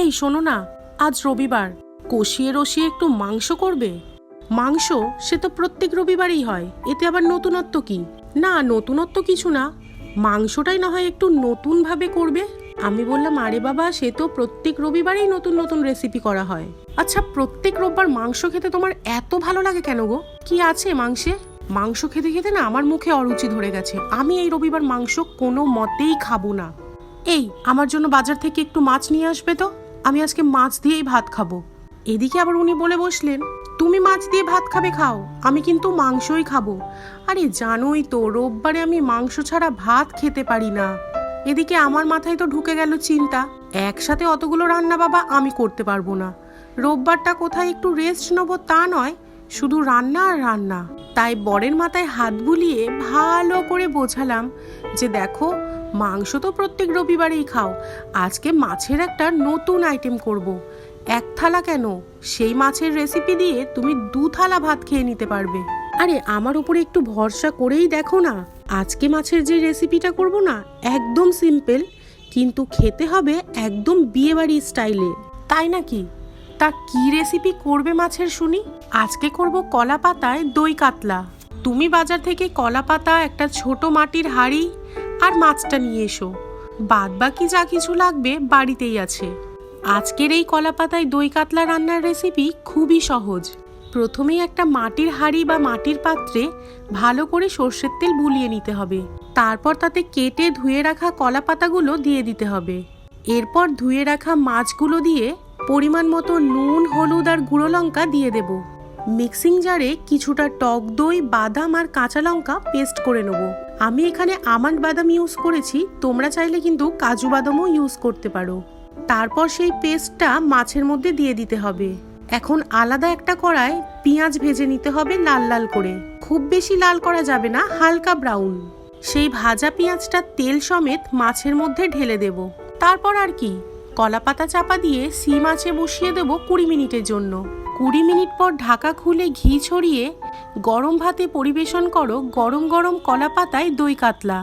এই শোনো না, আজ রবিবার, কষিয়ে রসিয়ে একটু মাংস করবে। মাংস সে তো প্রত্যেক রবিবারই হয়, এতে আবার নতুনত্ব কি? না, নতুনত্ব কিছু না, মাংসটাই না হয় একটু নতুন ভাবে করবে। আমি বললাম, আরে বাবা, সে তো প্রত্যেক রবিবারেই নতুন নতুন রেসিপি করা হয়। আচ্ছা, প্রত্যেক রোববার মাংস খেতে তোমার এত ভালো লাগে কেন গো? কি আছে মাংসে? মাংস খেতে খেতে না আমার মুখে অরুচি ধরে গেছে। আমি এই রবিবার মাংস কোনো মতেই খাবো না। এই, আমার জন্য বাজার থেকে একটু মাছ নিয়ে আসবে তো, আমি আজকে মাছ দিয়েই ভাত খাবো। এদিকে আবার উনি বলে বসলেন, তুমি মাছ দিয়ে ভাত খাবে খাও, আমি কিন্তু মাংসই খাবো। আরে জানোই তো, রোববারে আমি মাংস ছাড়া ভাত খেতে পারি না। এদিকে আমার মাথায় তো ঢুকে গেল চিন্তা, একসাথে অতগুলো রান্না বাবা আমি করতে পারবো না। রোববারটা কোথায় একটু রেস্ট নেবো তা নয়, শুধু রান্না আর রান্না। তাই বরের মাথায় হাত বুলিয়ে ভালো করে বোঝালাম যে দেখো, মাংস তো প্রত্যেক রবিবারেই খাও, আজকে মাছের একটা নতুন আইটেম করব। এক থালা কেন, সেই মাছের রেসিপি দিয়ে তুমি 2 থালা ভাত খেয়ে নিতে পারবে। আরে আমার উপরে একটু ভরসা করেই দেখো না, আজকে মাছের যে রেসিপিটা করব না, একদম সিম্পল, কিন্তু খেতে হবে একদম বিয়েবাড়ি স্টাইলে। তাই নাকি? তা কি রেসিপি করবে মাছের শুনি? আজকে করব কলা পাতায় দই কাতলা। তুমি বাজার থেকে কলা পাতা, একটা ছোট মাটির হাঁড়ি আর মাছটা নিয়ে এসো। বাদ বাকি যা কিছু লাগবে বাড়িতেই আছে। আজকের এই কলা পাতায় দই কাতলা রান্নার রেসিপি খুবই সহজ। প্রথমেই একটা মাটির হাঁড়ি বা মাটির পাত্রে ভালো করে সর্ষের তেল বুলিয়ে নিতে হবে। তারপর তাতে কেটে ধুয়ে রাখা কলা পাতাগুলো দিয়ে দিতে হবে। এরপর ধুয়ে রাখা মাছগুলো দিয়ে পরিমাণ মতো নুন, হলুদ আর গুঁড়ো লঙ্কা দিয়ে দেব। মিক্সিং জারে কিছুটা টক দই, বাদাম আর কাঁচা লঙ্কা পেস্ট করে নেব। আমি এখানে আমন্ড বাদাম ইউজ করেছি, তোমরা চাইলে কিন্তু কাজু বাদামও ইউজ করতে পারো। তারপর সেই পেস্টটা মাছের মধ্যে দিয়ে দিতে হবে। এখন আলাদা একটা কড়ায় পেঁয়াজ ভেজে নিতে হবে লাল লাল করে, খুব বেশি লাল করা যাবে না, হালকা ব্রাউন। সেই ভাজা পেঁয়াজটা তেল সমেত মাছের মধ্যে ঢেলে দেব। তারপর আর কি, কলা পাতা চাপা দিয়ে সিম আঁচে বসিয়ে দেব 20 মিনিটের জন্য। 20 মিনিট পর ঢাকা খুলে ঘি ছড়িয়ে গরম ভাতে পরিবেশন করো গরম গরম কলা পাতায় দই কাতলা।